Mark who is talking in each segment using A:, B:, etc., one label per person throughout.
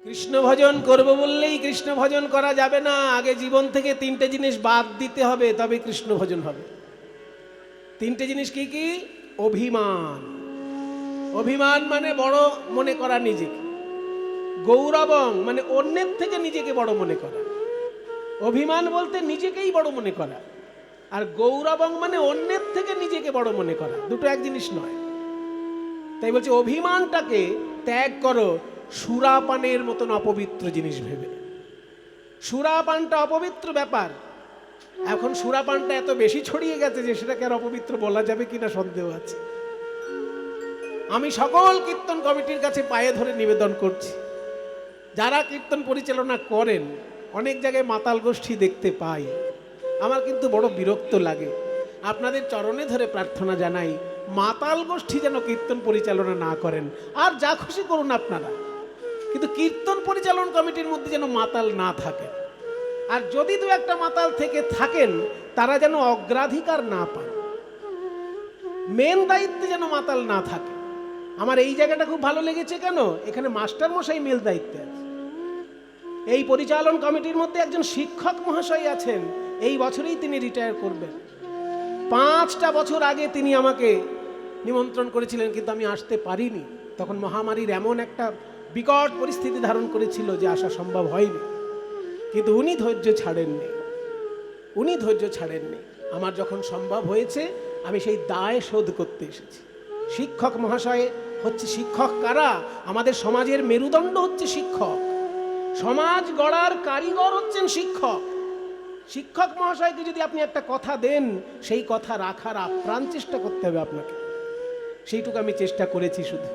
A: কৃষ্ণ ভজন করব বললেই কৃষ্ণ ভজন করা যাবে না। আগে জীবন থেকে তিনটে জিনিস বাদ দিতে হবে, তবে কৃষ্ণ ভজন হবে। তিনটে জিনিস কি কি? অভিমান। অভিমান মানে বড় মনে করা নিজেকে। গৌরবং মানে অন্যের থেকে নিজেকে বড় মনে করা। অভিমান বলতে নিজেকেই বড় মনে করা, আর গৌরবং মানে অন্যের থেকে নিজেকে বড় মনে করা। দুটো এক জিনিস নয়। তাই বলছে অভিমানটাকে ত্যাগ করো সুরাপানের মতন অপবিত্র জিনিস ভেবে। সুরাপানটা অপবিত্র ব্যাপার। এখন সুরাপানটা এত বেশি ছড়িয়ে গেছে যে সেটাকে আর অপবিত্র বলা যাবে কিনা সন্দেহ আছে। আমি সকল কীর্তন কমিটির কাছে পায়ে ধরে নিবেদন করছি, যারা কীর্তন পরিচালনা করেন, অনেক জায়গায় মাতাল গোষ্ঠী দেখতে পাই, আমার কিন্তু বড় বিরক্ত লাগে। আপনাদের চরণে ধরে প্রার্থনা জানাই, মাতাল গোষ্ঠী যেন কীর্তন পরিচালনা না করেন। আর যা খুশি করুন আপনারা, কিন্তু কীর্তন পরিচালন কমিটির মধ্যে যেন মাতাল না থাকে। আর যদি দু একটা মাতাল থেকে থাকেন, তারা যেন অগ্রাধিকার না পান, মেন দায়িত্বে যেন মাতাল না থাকে। আমার এই জায়গাটা খুব ভালো লেগেছে। কেন? এখানে মাস্টার মশাই মেল দায়িত্বে আছে। এই পরিচালন কমিটির মধ্যে একজন শিক্ষক মহাশয় আছেন, এই বছরেই তিনি রিটায়ার করবেন। 5টা বছর আগে তিনি আমাকে নিমন্ত্রণ করেছিলেন, কিন্তু আমি আসতে পারিনি। তখন মহামারীর এমন একটা বিকট পরিস্থিতি ধারণ করেছিল যে আসা সম্ভব হয়নি। কিন্তু উনি ধৈর্য ছাড়েননি, উনি ধৈর্য ছাড়েননি। আমার যখন সম্ভব হয়েছে, আমি সেই দায় শোধ করতে এসেছি। শিক্ষক মহাশয় হচ্ছে শিক্ষক কারা? আমাদের সমাজের মেরুদণ্ড হচ্ছে শিক্ষক। সমাজ গড়ার কারিগর হচ্ছেন শিক্ষক। শিক্ষক মহাশয়কে যদি আপনি একটা কথা দেন, সেই কথা রাখার আপ্রাণ চেষ্টা করতে হবে আপনাকে। সেইটুকু আমি চেষ্টা করেছি। শুধু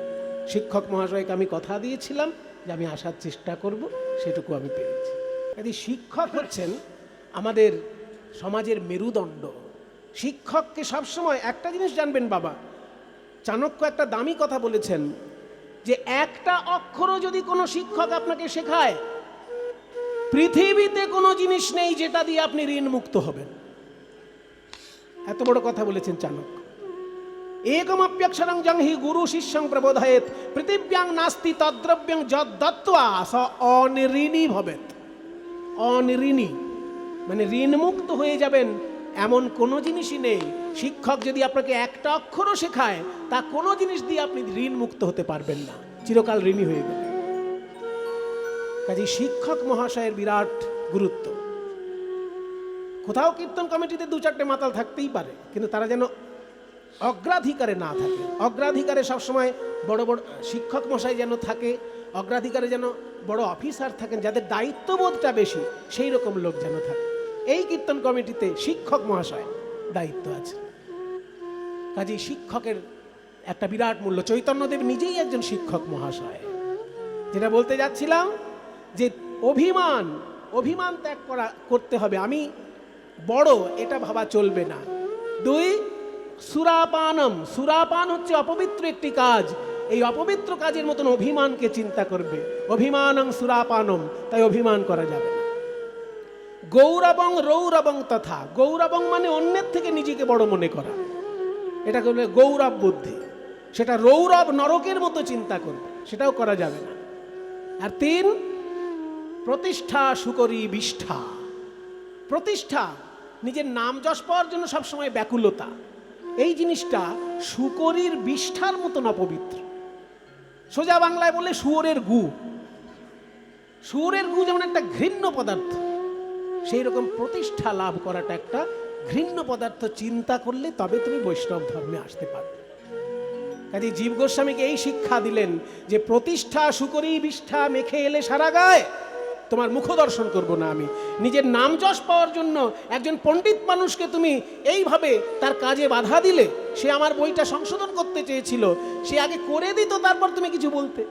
A: শিক্ষক মহাশয়কে আমি কথা দিয়েছিলাম যে আমি আসার চেষ্টা করব, সেটুকু আমি পেরেছি। কাজে শিক্ষক হচ্ছেন আমাদের সমাজের মেরুদণ্ড। শিক্ষককে সবসময় একটা জিনিস জানবেন বাবা, চাণক্য একটা দামি কথা বলেছেন যে একটা অক্ষরও যদি কোনো শিক্ষক আপনাকে শেখায়, পৃথিবীতে কোনো জিনিস নেই যেটা দিয়ে আপনি ঋণ মুক্ত হবেন। এত বড় কথা বলেছেন চাণক্য। একমপ্যক্ষরং জং হি গুরু শিষ্যং প্রবোধয়েত পৃথিব্যাং নাস্তি তদ্রব্যং যদ্দত্ত্বা স অনিঋণী ভবেত। অনিঋণী মানে ঋণমুক্ত হয়ে যাবেন এমন কোনো জিনিসই নেই। শিক্ষক যদি আপনাকে একটা অক্ষরও শেখায়, তা কোনো জিনিস দিয়ে আপনি ঋণ মুক্ত হতে পারবেন না, চিরকাল ঋণী হয়ে যাবেন। কাজে শিক্ষক মহাশয়ের বিরাট গুরুত্ব। কোথাও কীর্তন কমিটিতে 2-4টে মাতাল থাকতেই পারে, কিন্তু তারা যেন অগ্রাধিকারে না থাকে। অগ্রাধিকারে সবসময় বড় বড় শিক্ষক মশাই যেন থাকে, অগ্রাধিকারে যেন বড় অফিসার থাকেন, যাদের দায়িত্ববোধটা বেশি, সেই রকম লোক যেন থাকে। এই কীর্তন কমিটিতে শিক্ষক মহাশয় দায়িত্ব আছে। কাজেই শিক্ষকের একটা বিরাট মূল্য। চৈতন্যদেব নিজেই একজন শিক্ষক মহাশয়। যেটা বলতে যাচ্ছিলাম যে অভিমান ত্যাগ করতে হবে। আমি বড় এটা ভাবা চলবে না। 2, সুরাপানম। সুরাপান হচ্ছে অপবিত্র একটি কাজ। এই অপবিত্র কাজের মতন অভিমানকে চিন্তা করবে। অভিমানং সুরাপানম, তাই অভিমান করা যাবে না। গৌরবং রৌরবং তথা। গৌরবং মানে অন্যের থেকে নিজেকে বড় মনে করা, এটাকে বলে গৌরব বুদ্ধি। সেটা রৌরব নরকের মতো চিন্তা করবে, সেটাও করা যাবে না। আর 3, প্রতিষ্ঠা সুকরি বিষ্ঠা। প্রতিষ্ঠা, নিজের নাম যশ পাওয়ার জন্য সবসময় ব্যাকুলতা, এই জিনিসটা শুকরীর বিষ্ঠার মতন অপবিত্র। সোজা বাংলায় বলে শুয়োরের গু। শুয়োরের গু যেমন একটা ঘৃণ্য পদার্থ, সেই রকম প্রতিষ্ঠা লাভ করাটা একটা ঘৃণ্য পদার্থ। চিন্তা করলে তবে তুমি বৈষ্ণব ধর্মে আসতে পারবে। কাজে জীব গোস্বামীকে এই শিক্ষা দিলেন যে প্রতিষ্ঠা সুকরি বিষ্ঠা মেখে এলে সারা গায়ে, তোমার মুখ দর্শন করবো না আমি। নিজের নাম যশ পাওয়ার জন্য একজন পণ্ডিত মানুষকে তুমি এইভাবে তার কাজে বাধা দিলে। সে আমার বইটা সংশোধন করতে চেয়েছিল, সে আগে করে দিত, তারপর তুমি কিছু বলতে।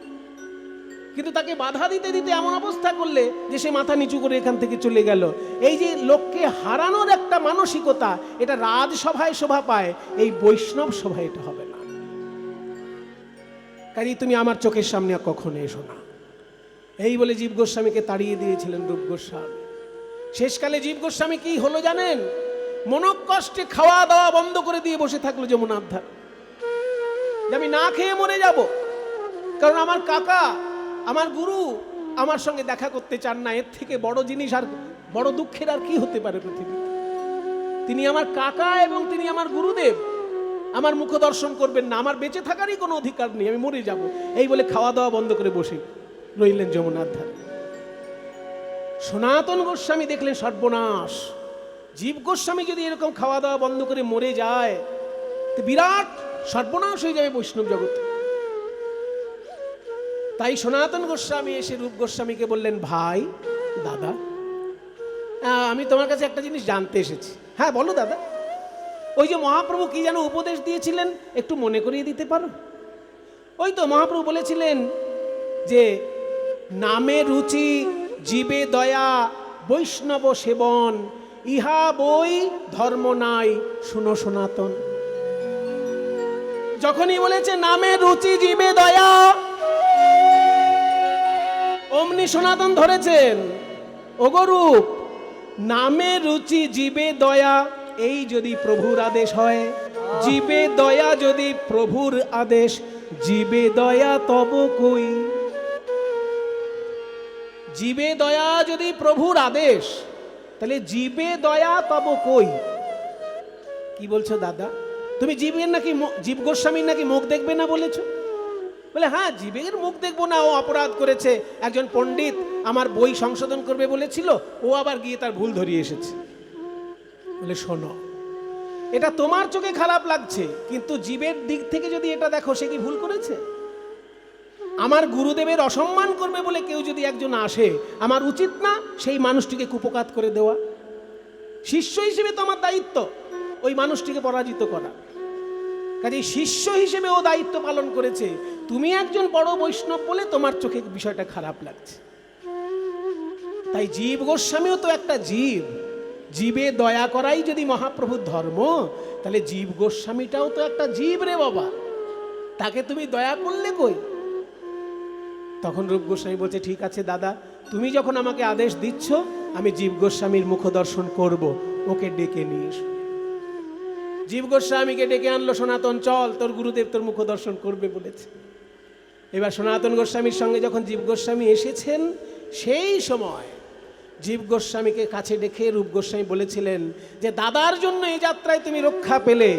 A: কিন্তু তাকে বাধা দিতে দিতে এমন অবস্থা করলে যে সে মাথা নিচু করে এখান থেকে চলে গেল। এই যে লোককে হারানোর একটা মানসিকতা, এটা রাজসভায় শোভা পায়, এই বৈষ্ণব সভায় এটা হবে না। কাজেই তুমি আমার চোখের সামনে কখনো এসো না, এই বলে জীব গোস্বামীকে তাড়িয়ে দিয়েছিলেন রূপ গোস্বামী। শেষকালে জীব গোস্বামী কি হলো জানেন? মনোকষ্টে খাওয়া দাওয়া বন্ধ করে দিয়ে বসে থাকলো যমুনার ধারে, যে আমি না খেয়ে মরে যাব। কারণ আমার কাকা, আমার গুরু আমার সঙ্গে দেখা করতে চান না, এর থেকে বড় জিনিস আর বড় দুঃখের আর কি হতে পারে পৃথিবীতে। তিনি আমার কাকা এবং তিনি আমার গুরুদেব, আমার মুখ দর্শন করবেন না, আমার বেঁচে থাকারই কোনো অধিকার নেই, আমি মরে যাব। এই বলে খাওয়া দাওয়া বন্ধ করে বসে রইলেন যমুনার ধারে। সনাতন গোস্বামী দেখলেন সর্বনাশ, জীব গোস্বামী যদি এরকম খাওয়া দাওয়া বন্ধ করে মরে যায় তো বিরাট সর্বনাশ হয়ে যাবে বৈষ্ণব জগৎ। তাই সনাতন গোস্বামী এসে রূপ গোস্বামীকে বললেন, ভাই দাদা, আমি তোমার কাছে একটা জিনিস জানতে এসেছি। হ্যাঁ বলো দাদা। ওই যে মহাপ্রভু কি যেন উপদেশ দিয়েছিলেন, একটু মনে করিয়ে দিতে পারো? ওই তো মহাপ্রভু বলেছিলেন যে নামে রুচি, জীবে দয়া, বৈষ্ণব সেবন, ইহা বই ধর্ম নাই, শুনো সনাতন। যখনই বলেছে নামে রুচি, জীবে দয়া, অমনি সনাতন ধরেছেন, ওগরূপ নামে রুচি, জীবে দয়া, এই যদি প্রভুর আদেশ হয়, জীবে দয়া যদি প্রভুর আদেশ, জীবে দয়া তব কই। জীবে দয়া যদি প্রভুর আদেশ, তাহলে জীবে দয়া তব কই। কি বলছো দাদা? তুমি জীবের নাকি জীব গোস্বামীর নাকি মুখ দেখবে না বলেছো? বলে হ্যাঁ, জীবের মুখ দেখবো না, ও অপরাধ করেছে, একজন পণ্ডিত আমার বই সংশোধন করবে বলেছিল, ও আবার গিয়ে তার ভুল ধরিয়ে এসেছে। বলে শোনো, এটা তোমার চোখে খারাপ লাগছে, কিন্তু জীবের দিক থেকে যদি এটা দেখো, সে কি ভুল করেছে? আমার গুরুদেবের অসম্মান করবে বলে কেউ যদি একজন আসে, আমার উচিত না সেই মানুষটিকে কুপকাত করে দেওয়া? শিষ্য হিসেবে তোমার দায়িত্ব ওই মানুষটিকে পরাজিত করা। কাজেই শিষ্য হিসেবে ও দায়িত্ব পালন করেছে, তুমি একজন বড় বৈষ্ণব বলে তোমার চোখে বিষয়টা খারাপ লাগছে। তাই জীব গোস্বামীও তো একটা জীব, জীবে দয়া করাই যদি মহাপ্রভুর ধর্ম, তাহলে জীব গোস্বামীটাও তো একটা জীব রে বাবা, তাকে তুমি দয়া করলে কই? তখন রূপ গোস্বামী বলছে, ঠিক আছে দাদা, তুমি যখন আমাকে আদেশ দিচ্ছ, আমি জীব গোস্বামীর মুখ দর্শন করব, ওকে ডেকে নিয়ে এসো। জীব গোস্বামীকে ডেকে আনলো, সনাতন চল, তোর গুরুদেব তোর মুখ দর্শন করবে বলেছে। এবার সনাতন গোস্বামীর সঙ্গে যখন জীব গোস্বামী এসেছেন, সেই সময় জীব গোস্বামীকে কাছে ডেকে রূপ গোস্বামী বলেছিলেন যে দাদার জন্য এই যাত্রায় তুমি রক্ষা পেলে,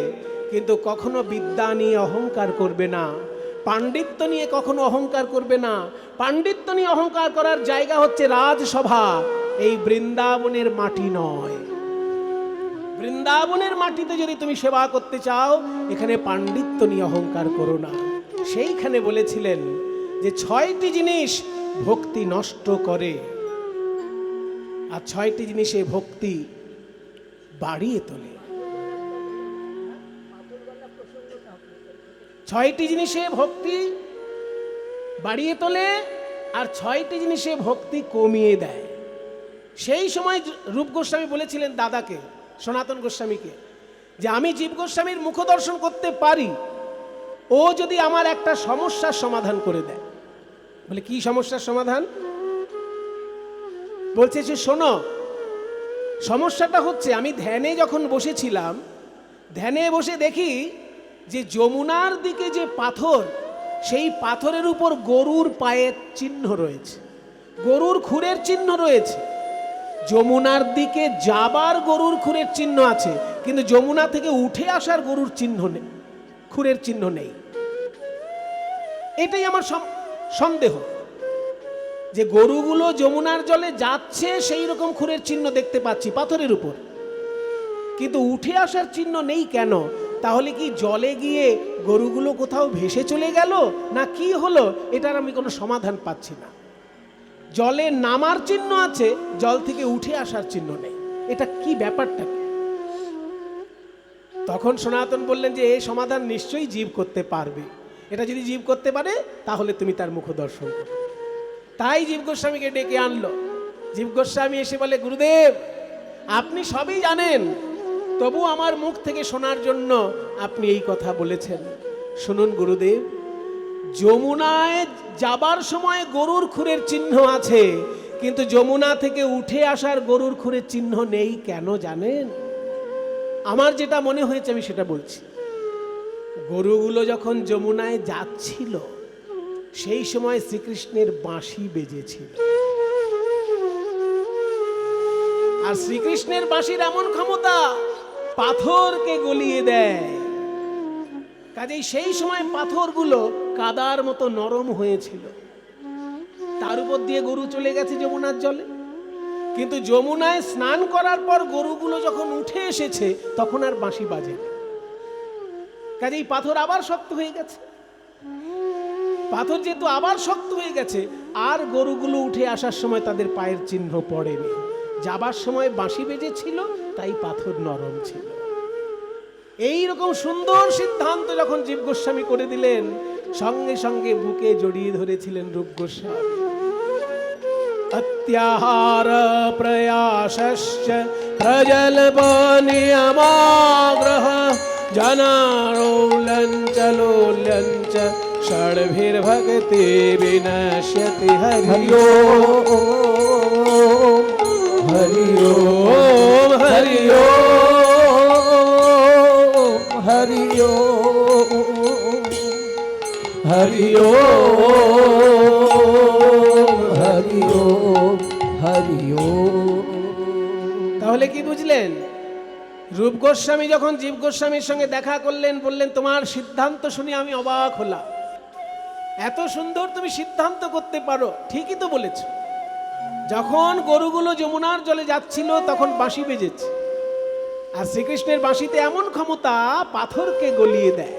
A: কিন্তু কখনো বিদ্যা নিয়ে অহংকার করবে না, পাণ্ডিত্য নিয়ে কখনো অহংকার করবে না। পাণ্ডিত্য নিয়ে অহংকার করার জায়গা হচ্ছে রাজসভা, এই বৃন্দাবনের মাটি নয়। বৃন্দাবনের মাটিতে যদি তুমি সেবা করতে চাও, এখানে পাণ্ডিত্য নিয়ে অহংকার করো না। সেইখানে বলেছিলেন যে 6টি জিনিস ভক্তি নষ্ট করে, আর 6টি জিনিসে ভক্তি বাড়িয়ে তোলে। 6টি জিনিসে ভক্তি বাড়িয়ে তোলে, আর 6টি জিনিসে ভক্তি কমিয়ে দেয়। সেই সময় রূপ গোস্বামী বলেছিলেন দাদাকে, সনাতন গোস্বামীকে, যে আমি জীব গোস্বামীর মুখ দর্শন করতে পারি, ও যদি আমার একটা সমস্যার সমাধান করে দেয়। বলে কি সমস্যার সমাধান? বলছে যে শোনো, সমস্যাটা হচ্ছে আমি ধ্যানে যখন বসেছিলাম, ধ্যানে বসে দেখি যে যমুনার দিকে যে পাথর, সেই পাথরের উপর গরুর পায়ের চিহ্ন রয়েছে, গরুর খুরের চিহ্ন রয়েছে। যমুনার দিকে যাবার গরুর খুরের চিহ্ন আছে, কিন্তু যমুনা থেকে উঠে আসার গরুর চিহ্ন নেই, খুরের চিহ্ন নেই। এটাই আমার সন্দেহ, যে গরুগুলো যমুনার জলে যাচ্ছে সেই রকম খুরের চিহ্ন দেখতে পাচ্ছি পাথরের উপর, কিন্তু উঠে আসার চিহ্ন নেই কেন? তাহলে কি জলে গিয়ে গরুগুলো কোথাও ভেসে চলে গেল, না কি হলো? এটার আমি কোনো সমাধান পাচ্ছি না। জলে নামার চিহ্ন আছে, জল থেকে উঠে আসার চিহ্ন নেই, এটা কি ব্যাপারটা? তখন সনাতন বললেন যে এই সমাধান নিশ্চয়ই জীব করতে পারবে, এটা যদি জীব করতে পারে তাহলে তুমি তার মুখ দর্শন করো। তাই জীব গোস্বামীকে ডেকে আনলো। জীব গোস্বামী এসে বলে, গুরুদেব আপনি সবই জানেন, তবু আমার মুখ থেকে শোনার জন্য আপনি এই কথা বলেছেন। শুনুন গুরুদেব, যমুনায় যাবার সময় গরুর খুরের চিহ্ন আছে, কিন্তু যমুনা থেকে উঠে আসার গরুর খুরের চিহ্ন নেই কেন জানেন? আমার যেটা মনে হয়েছে আমি সেটা বলছি। গরুগুলো যখন যমুনায় যাচ্ছিল, সেই সময় শ্রীকৃষ্ণের বাঁশি বেজেছিল। আর শ্রীকৃষ্ণের বাঁশির এমন ক্ষমতা, পাথরকে গলিয়ে দেয়। কাজেই সেই সময় পাথরগুলো কাদার মতো নরম হয়েছিল। তার উপর দিয়ে গরু চলে গেছে যমুনার জলে, কিন্তু যমুনায় স্নান করার পর গরুগুলো যখন উঠে এসেছে তখন আর বাঁশি বাজে না। কাজেই পাথর আবার শক্ত হয়ে গেছে। পাথর যেহেতু আবার শক্ত হয়ে গেছে, আর গরুগুলো উঠে আসার সময় তাদের পায়ের চিহ্ন পড়েনি। যাবার সময় বাঁশি বেজেছিল, তাই পাথর নরম ছিল। এই রকম সুন্দর সিদ্ধান্ত যখন জীব গোস্বামী করে দিলেন, সঙ্গে সঙ্গে বুকে জড়িয়ে ধরেছিলেন রূপ গোস্বামী। অত্যাহার প্রয়াসশ্চ প্রজল্প নিয়মাগ্রহ জনারৌলঞ্চ লোলঞ্চ ষড়ভির্ভক্তি বিনশ্যতি। হরি ওম হরি ওম হরি ওম হরি ওম হরি ওম হরি ওম হরি ওম। তাহলে কি বুঝলেন? রূপ গোস্বামী যখন জীব গোস্বামীর সঙ্গে দেখা করলেন, বললেন তোমার সিদ্ধান্ত শুনে আমি অবাক হলাম। এত সুন্দর তুমি সিদ্ধান্ত করতে পারো। ঠিকই তো বলেছ। যখন গরুগুলো যমুনার জলে যাচ্ছিল তখন বাঁশি বেজেছে, আর শ্রীকৃষ্ণের বাঁশিতে এমন ক্ষমতা, পাথরকে গলিয়ে দেয়।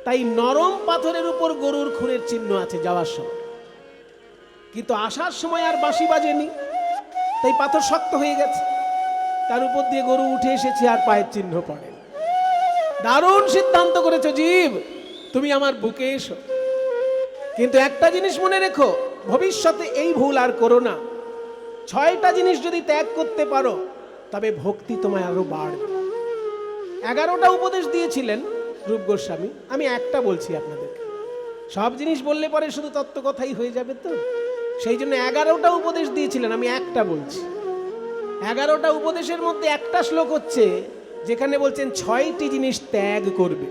A: তাই নরম পাথরের উপর গরুর খুরের চিহ্ন আছে যাওয়ার সময়, কিন্তু আসার সময় আর বাঁশি বাজেনি, তাই পাথর শক্ত হয়ে গেছে। তার উপর দিয়ে গরু উঠে এসেছে আর পায়ের চিহ্ন পড়ে। দারুণ সিদ্ধান্ত করেছো জীব, তুমি আমার বুকে এসো। কিন্তু একটা জিনিস মনে রেখো, ভবিষ্যতে এই ভুল আর করো না। 6টা জিনিস যদি ত্যাগ করতে পারো তবে ভক্তি তোমায় আরো বাড়বে। 11টা উপদেশ দিয়েছিলেন রূপ গোস্বামী, আমি একটা বলছি আপনাদেরকে। সব জিনিস বললে পরে শুধু তত্ত্ব কথাই হয়ে যাবে তো, সেই জন্য 11টা উপদেশ দিয়েছিলেন, আমি একটা বলছি। 11টা উপদেশের মধ্যে একটা শ্লোক হচ্ছে যেখানে বলছেন 6টি জিনিস ত্যাগ করবে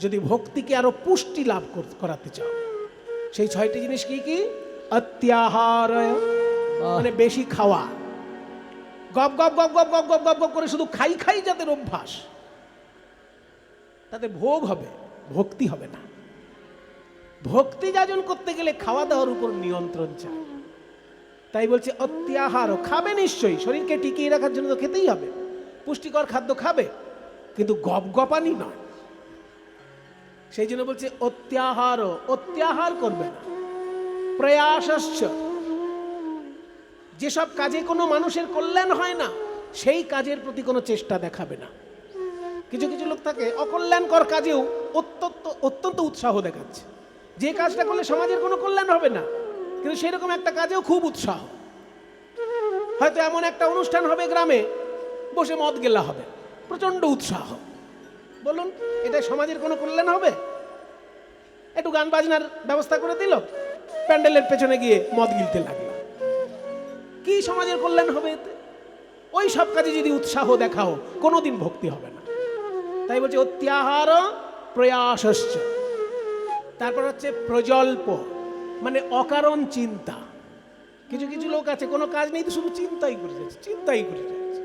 A: যদি ভক্তিকে আরো পুষ্টি লাভ করাতে চাও। সেই 6টি জিনিস কি কি? অত্যাহার, মানে বেশি খাওয়া, গপ গপ গপ গপ গপ গপ গপ গপ করে শুধু খাই খাই যাদের অভ্যাস, তাতে ভোগ হবে, ভক্তি হবে না। ভক্তি যাজন করতে গেলে খাওয়া দাওয়ার উপর নিয়ন্ত্রণ চাই। তাই বলছে অত্যাহার, খাবে নিশ্চয়ই, শরীরকে টিকিয়ে রাখার জন্য তো খেতেই হবে, পুষ্টিকর খাদ্য খাবে, কিন্তু গপ গপানি নয়। সেই জন্য বলছে অত্যাহার, অত্যাহার করবে না। প্রয়াসশ্চ, যেসব কাজে কোনো মানুষের কল্যাণ হয় না সেই কাজের প্রতি কোনো চেষ্টা দেখাবে না। কিছু কিছু লোক থাকে অকল্যাণকর কাজেও অত্যন্ত উৎসাহ দেখাচ্ছে। যে কাজটা করলে সমাজের কোনো কল্যাণ হবে না, কিন্তু সেরকম একটা কাজেও খুব উৎসাহ। হয়তো এমন একটা অনুষ্ঠান হবে গ্রামে, বসে মদ গেলা হবে, প্রচন্ড উৎসাহ। বলুন, এটা সমাজের কোনো কল্যাণ হবে? একটু গান বাজনার ব্যবস্থা করে দিল, প্যান্ডেলের পেছনে গিয়ে মদ গিলতে লাগলো, কি সমাজের কল্যাণ হবে এতে? ওই সব কাজে যদি উৎসাহ দেখাও কোনোদিন ভক্তি হবে না। তাই বলছে অত্যাহার প্রয়াসশ্চ। তারপর হচ্ছে প্রজল্প, মানে অকারণ চিন্তা। কিছু কিছু লোক আছে কোনো কাজ নেই তো শুধু চিন্তাই করে যাচ্ছে, চিন্তাই করে যাচ্ছে।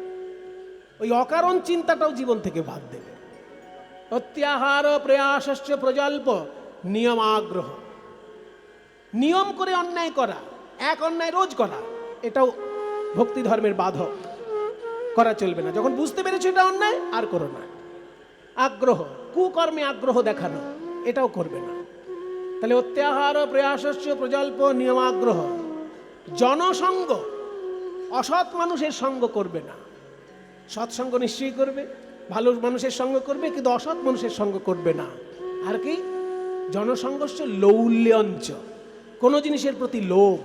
A: ওই অকারণ চিন্তাটাও জীবন থেকে বাদ দেবে। অত্যাহার প্রয়াসশ্চ প্রজল্প নিয়মাগ্রহ, নিয়ম করে অন্যায় করা, এক অন্যায় রোজ করা, এটাও ভক্তি ধর্মের বাধক, করা চলবে না। যখন বুঝতে পেরেছো এটা অন্যায়, আর করো না। আগ্রহ, কুকর্মে আগ্রহ দেখানো, এটাও করবে না। তাহলে অত্যাহার প্রয়াসশ্চ প্রজল্প নিয়মাগ্রহ। জনসঙ্গ, অসৎ মানুষের সঙ্গ করবে না। সৎসঙ্গ নিশ্চয়ই করবে, ভালো মানুষের সঙ্গ করবে, কিন্তু অসৎ মানুষের সঙ্গ করবে না। আর কি? জনসংঘর্ষ লৌল্যঞ্চ, কোনো জিনিসের প্রতি লোভ,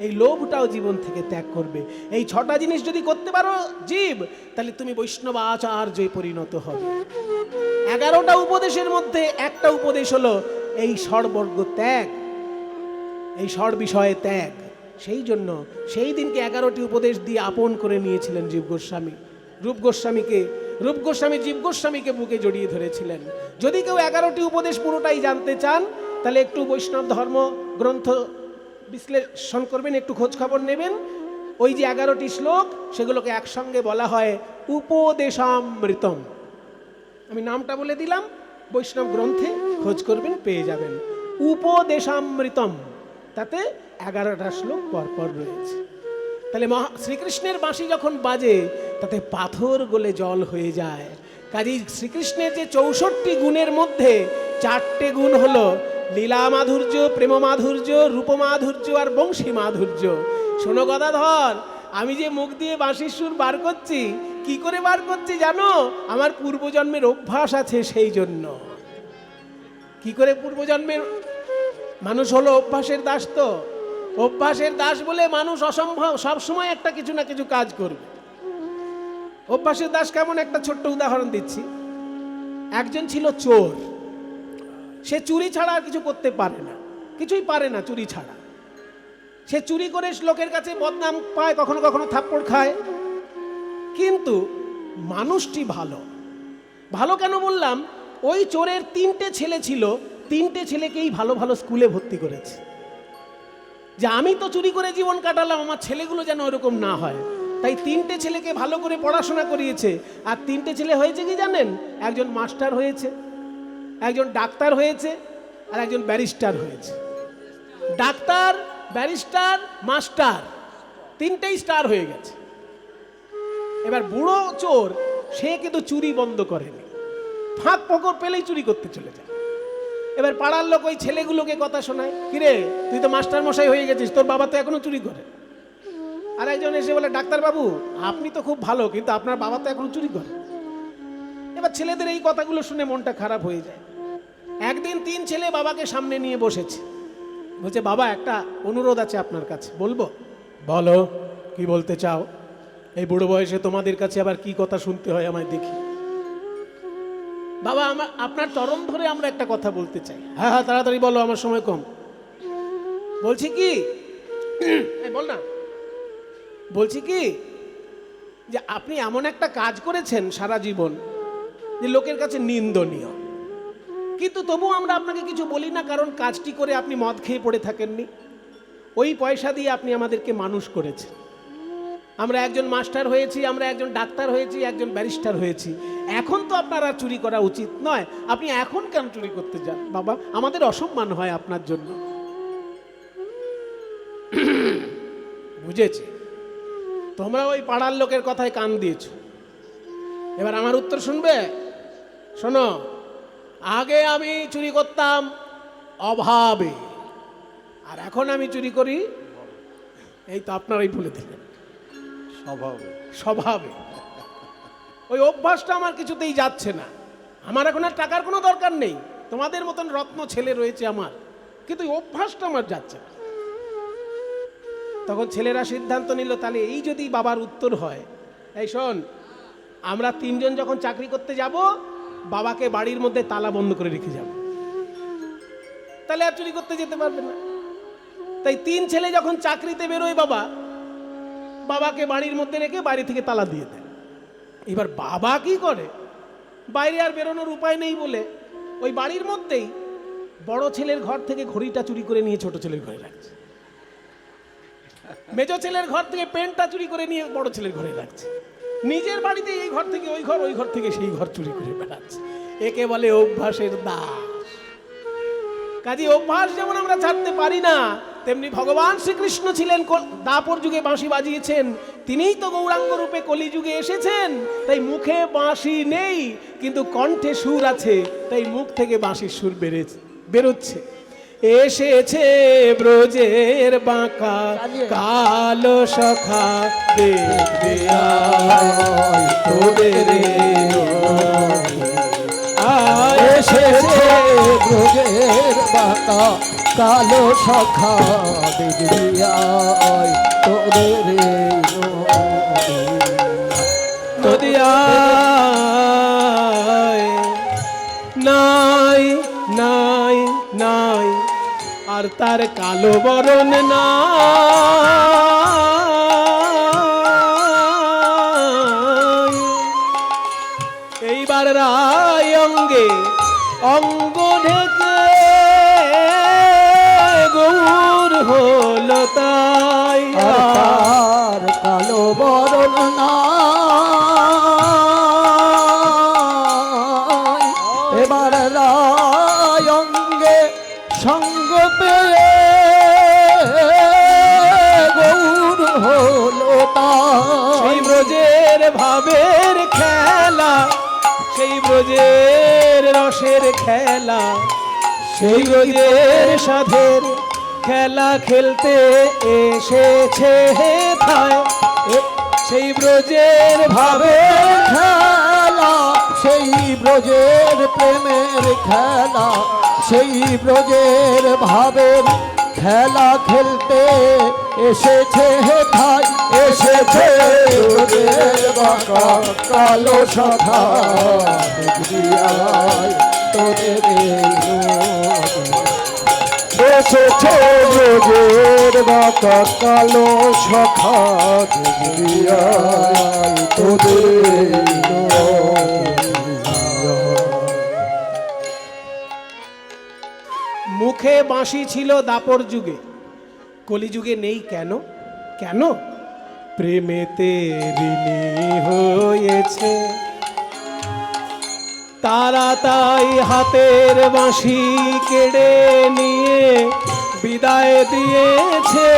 A: এই লোভটাও জীবন থেকে ত্যাগ করবে। এই 6টা জিনিস যদি করতে পারো জীব, তাহলে তুমি বৈষ্ণব আচার্যে পরিণত হবে। 11টা উপদেশের মধ্যে একটা উপদেশ হলো এই ষড়বর্গ ত্যাগ, এই ষড় বিষয়ে ত্যাগ। সেই জন্য সেই দিনকে 11টি উপদেশ দিয়ে আপন করে নিয়েছিলেন জীব গোস্বামী। রূপ গোস্বামী জীব গোস্বামীকে বুকে জড়িয়ে ধরেছিলেন। যদি কেউ 11টি উপদেশ পুরোটাই জানতে চান, তাহলে একটু বৈষ্ণব ধর্ম গ্রন্থ বিশ্লেষণ করবেন, একটু খোঁজ খবর নেবেন। ওই যে 11টি শ্লোক, সেগুলোকে একসঙ্গে বলা হয় উপদেশামৃতম। আমি নামটা বলে দিলাম, বৈষ্ণব গ্রন্থে খোঁজ করবেন, পেয়ে যাবেন। উপদেশামৃতম, তাতে 11টা শ্লোক পরপর রয়েছে। তাহলে শ্রীকৃষ্ণের বাঁশি যখন বাজে, তাতে পাথর গলে জল হয়ে যায়। কাজেই শ্রীকৃষ্ণের যে 64 গুণের মধ্যে 4টে গুণ হলো লীলা মাধুর্য, প্রেম মাধুর্য, রূপ মাধুর্য আর বংশী মাধুর্য। শোনো গদাধর, আমি যে মুখ দিয়ে বাঁশির সুর বার করছি, কি করে বার করছি জানো? আমার পূর্বজন্মের অভ্যাস আছে, সেই জন্য। কি করে পূর্বজন্মের? মানুষ হলো অভ্যাসের দাস। তো অভ্যাসের দাস বলে মানুষ অসম্ভব সবসময় একটা কিছু না কিছু কাজ করবে। অভ্যাসের দাস কেমন? একটা ছোট্ট উদাহরণ দিচ্ছি। একজন ছিল চোর, সে চুরি ছাড়া আর কিছু করতে পারে না, কিছুই পারে না চুরি ছাড়া। সে চুরি করে লোকের কাছে বদনাম পায়, কখনো কখনো থাপ্পড় খায়। কিন্তু মানুষটি ভালো। ভালো কেন বললাম? ওই চোরের 3টে ছেলে ছিল, 3টে ছেলেকেই ভালো ভালো স্কুলে ভর্তি করেছে, যে আমি তো চুরি করে জীবন কাটালাম, আমার ছেলেগুলো যেন ওরকম না হয়। তাই 3টে ছেলেকে ভালো করে পড়াশোনা করিয়েছে। আর 3টে ছেলে হয়েছে কি জানেন? একজন মাস্টার হয়েছে, একজন ডাক্তার হয়েছে, আর একজন ব্যারিস্টার হয়েছে। ডাক্তার, ব্যারিস্টার, মাস্টার, 3টেই স্টার হয়ে গেছে। এবার বুড়ো চোর, সে কিন্তু চুরি বন্ধ করেনি, ফাঁক ফোকর পেলেই চুরি করতে চলে যায়। এবার পাড়ার লোক ওই ছেলেগুলোকে কথা শোনায়, কিরে তুই তো মাস্টার মশাই হয়ে গেছিস, তোর বাবা তো এখনো চুরি করে। আর একজন এসে বলে, ডাক্তারবাবু আপনি তো খুব ভালো, কিন্তু আপনার বাবা তো এখনো চুরি করে। এবার ছেলেদের এই কথাগুলো শুনে মনটা খারাপ হয়ে যায়। একদিন 3 ছেলে বাবাকে সামনে নিয়ে বসেছে, বলছে, বাবা একটা অনুরোধ আছে আপনার কাছে। বলবো? বলো, কি বলতে চাও? এই বুড়ো বয়সে তোমাদের কাছে আবার কি কথা শুনতে হয় আমায় দেখি। বাবা, আপনার চরণ ধরে আমরা একটা কথা বলতে চাই। হ্যাঁ হ্যাঁ, তাড়াতাড়ি বলো, আমার সময় কম। বলছি কি, বল না। বলছি কি, যে আপনি এমন একটা কাজ করেছেন সারা জীবন, যে লোকের কাছে নিন্দনীয়, কিন্তু তবু আমরা আপনাকে কিছু বলি না, কারণ কাজটি করে আপনি মদ খেয়ে পড়ে থাকেননি। ওই পয়সা দিয়ে আপনি আমাদেরকে মানুষ করেছেন। আমরা একজন মাস্টার হয়েছি, আমরা একজন ডাক্তার হয়েছি, একজন ব্যারিস্টার হয়েছি। এখন তো আপনার আর চুরি করা উচিত নয়। আপনি এখন কেন চুরি করতে যান? বাবা, আমাদের অসম্মান হয় আপনার জন্য। বুঝেছি, তোমরা ওই পাড়ার লোকের কথায় কান দিয়েছ। এবার আমার উত্তর শুনবে? শোনো, আগে আমি চুরি করতাম অভাবে, আর এখন আমি চুরি করি, এই তো আপনারাই বলে দিলেন, স্বভাবে। স্বভাবে ওই অভ্যাসটা আমার কিছুতেই যাচ্ছে না। আমার এখন আর টাকার কোনো দরকার নেই, তোমাদের মতন রত্ন ছেলে রয়েছে আমার, কিন্তু ওই অভ্যাসটা আমার যাচ্ছে না। তখন ছেলেরা সিদ্ধান্ত নিল, তাহলে এই যদি বাবার উত্তর হয়, এই শোন, আমরা 3 জন যখন চাকরি করতে যাব, বাবাকে বাড়ির মধ্যে তালা বন্ধ করে রেখে যাব, তাহলে আর চুরি করতে যেতে পারবে না। তাই 3 ছেলে যখন চাকরিতে বেরোয়, বাবাকে বাড়ির মধ্যে রেখে বাড়ি থেকে তালা দিয়ে দেয়। এবার বাবা কি করে? বাইরে আর বেরোনোর উপায় নেই বলে ওই বাড়ির মধ্যেই বড় ছেলের ঘর থেকে ঘড়িটা চুরি করে নিয়ে ছোট ছেলের ঘরে রাখছে, মেজো ছেলের ঘর থেকে পেনটা চুরি করে নিয়ে বড় ছেলের ঘরে রাখছে, নিজের বাড়িতে এই ঘর থেকে ওই ঘর, ওই ঘর থেকে সেই ঘর চুরি করে বেড়াচ্ছে। একে বলে অভ্যাসের দাস। কাজে অভ্যাস যেমন আমরা ছাড়তে পারি না, তেমনি ভগবান শ্রীকৃষ্ণ ছিলেন, দাপর যুগে বাঁশি বাজিয়েছেন, তিনিই তো গৌরাঙ্গ রূপে কলিযুগে এসেছেন। তাই মুখে বাঁশি নেই, কিন্তু কণ্ঠে সুর আছে, তাই মুখ থেকে বাঁশির সুর বেরোচ্ছে। এসেছে ব্রজের বাঁকা কালো সখা, দেখবে তোদের
B: এসেছে ব্রজের বাঁকা কালো সখা, দেখবি তোদের
A: নাই নাই নাই, আর তার কালো বরণ নাই। এইবার রায় অঙ্গে অঙ্গ ঢেকে আয়
B: আর
A: আয়।
B: তার কালো বরণ নাই। এবার রায় অঙ্গে সঙ্গ পেয়ে গৌর হলো
A: সেই
B: তাই।
A: ব্রজের ভাবের খেলা, সেই ব্রজের রসের খেলা, সেই ব্রজের সাধের খেলা খেলতে এসেছে হেথায়। সেই ব্রজের ভাবের
B: খেলা, সেই ব্রজের প্রেমের খেলা, সেই ব্রজের ভাবের খেলা খেলতে এসেছে হেথায়। এসেছে ব্রজের বাঁকা কালো সখা, দেখবি আয় তোদের এসেছে ব্রজের বাঁকা কালো সখা, দেখবি আয় তোদের
A: মুখে বাঁশি ছিল দাপর যুগে, কলিযুগে নেই কেন? কেন? প্রেমেতে ঋণী হয়েছে তারা, তাই হাতের বাঁশি কেড়ে নিয়ে বিদায় দিয়েছে।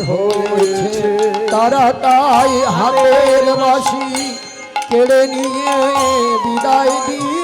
B: হয়েছে তারা, তাই হাতের বাঁশি কেড়ে নিয়ে বিদায় দিয়ে